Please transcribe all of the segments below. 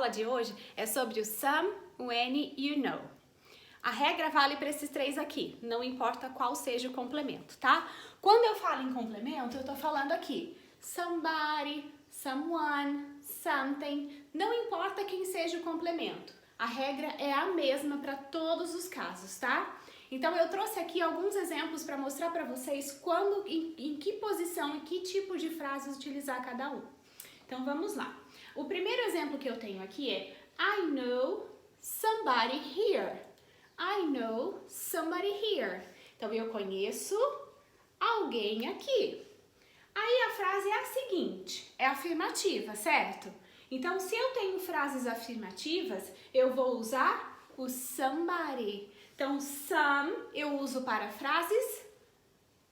aula de hoje é sobre o some, when, you know. A regra vale para esses três aqui, não importa qual seja o complemento, tá? Quando eu falo em complemento, eu tô falando aqui somebody, someone, something, não importa quem seja o complemento. A regra é a mesma para todos os casos, tá? Então eu trouxe aqui alguns exemplos para mostrar para vocês quando, em que posição e que tipo de frase utilizar cada um. Então vamos lá. O primeiro exemplo que eu tenho aqui é I know somebody here. I know somebody here. Então eu conheço alguém aqui. Aí a frase é a seguinte, é afirmativa, certo? Então se eu tenho frases afirmativas, eu vou usar o somebody. Então some eu uso para frases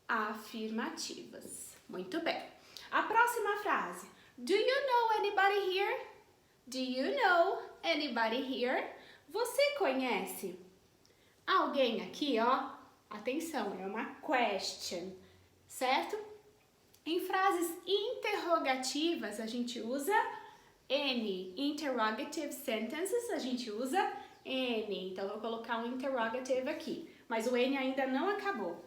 afirmativas. Muito bem. A próxima frase. Do you know anybody here? Do you know anybody here? Você conhece alguém aqui, ó? Atenção, é uma question, certo? Em frases interrogativas, a gente usa any. Interrogative sentences, a gente usa any. Então, eu vou colocar um interrogative aqui, mas o any ainda não acabou.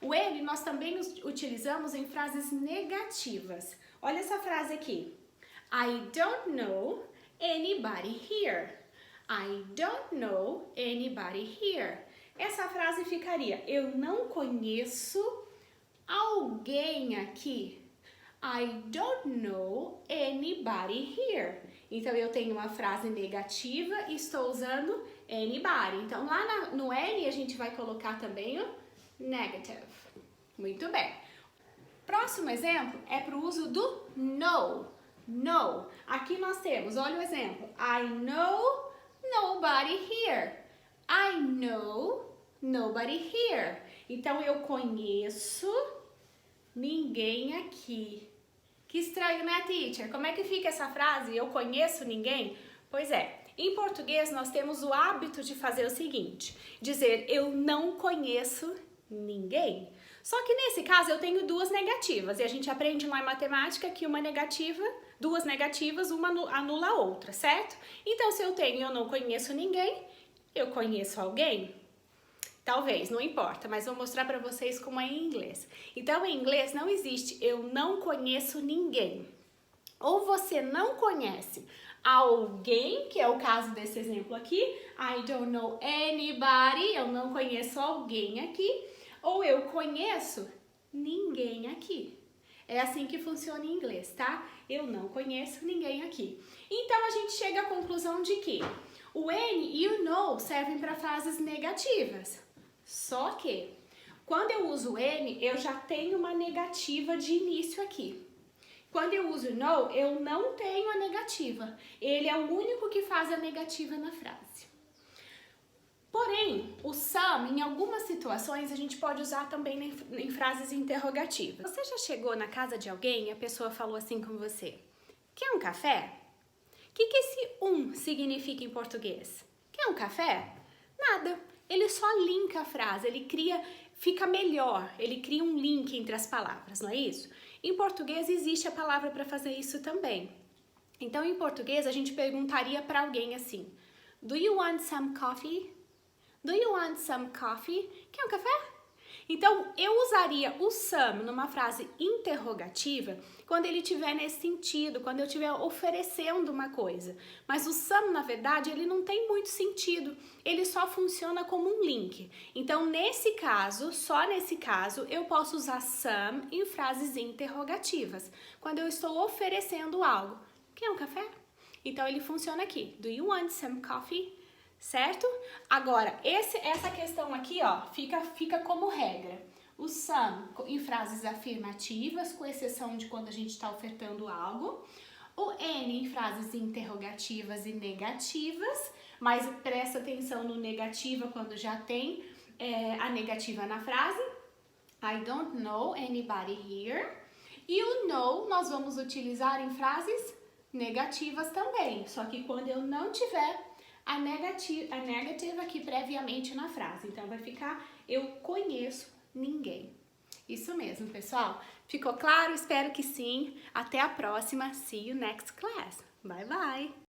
O any nós também utilizamos em frases negativas. Olha essa frase aqui. I don't know anybody here. I don't know anybody here. Essa frase ficaria, eu não conheço alguém aqui. I don't know anybody here. Então, eu tenho uma frase negativa e estou usando anybody. Então, lá no any, a gente vai colocar também o negative. Muito bem. Próximo exemplo é para o uso do know. Know. Aqui nós temos, olha o exemplo. I know nobody here. I know nobody here. Então, eu conheço ninguém aqui. Que estranho, né, teacher? Como é que fica essa frase? Eu conheço ninguém? Pois é. Em português, nós temos o hábito de fazer o seguinte. Dizer, eu não conheço ninguém. Só que nesse caso, eu tenho duas negativas. E a gente aprende lá em matemática que uma negativa, duas negativas, uma anula a outra, certo? Então, se eu tenho eu não conheço ninguém, eu conheço alguém? Talvez, não importa, mas vou mostrar para vocês como é em inglês. Então, em inglês não existe eu não conheço ninguém. Ou você não conhece alguém, que é o caso desse exemplo aqui, I don't know anybody, eu não conheço alguém aqui, ou eu conheço ninguém aqui. É assim que funciona em inglês, tá? Eu não conheço ninguém aqui. Então, a gente chega à conclusão de que o any e o know servem para frases negativas. Só que, quando eu uso any, eu já tenho uma negativa de início aqui. Quando eu uso know, eu não tenho a negativa. Ele é o único que faz a negativa na frase. Porém, o some, em algumas situações, a gente pode usar também em frases interrogativas. Você já chegou na casa de alguém e a pessoa falou assim com você: quer um café? O que esse significa em português? Quer um café? Nada. Ele só linka a frase, fica melhor, ele cria um link entre as palavras, não é isso? Em português existe a palavra para fazer isso também. Então, em português, a gente perguntaria para alguém assim: do you want some coffee? Do you want some coffee? Quer um café? Então, eu usaria o some numa frase interrogativa quando ele estiver nesse sentido, quando eu estiver oferecendo uma coisa. Mas o some, na verdade, ele não tem muito sentido, ele só funciona como um link. Então, nesse caso, só nesse caso, eu posso usar some em frases interrogativas, quando eu estou oferecendo algo. Quer um café? Então, ele funciona aqui. Do you want some coffee? Certo? Agora, essa questão aqui, ó, fica como regra. O some em frases afirmativas, com exceção de quando a gente está ofertando algo. O any em frases interrogativas e negativas, mas presta atenção no negativa quando já tem a negativa na frase. I don't know anybody here. E o know nós vamos utilizar em frases negativas também, só que quando eu não tiver a negativa aqui previamente na frase. Então, vai ficar eu conheço ninguém. Isso mesmo, pessoal. Ficou claro? Espero que sim. Até a próxima. See you next class. Bye, bye!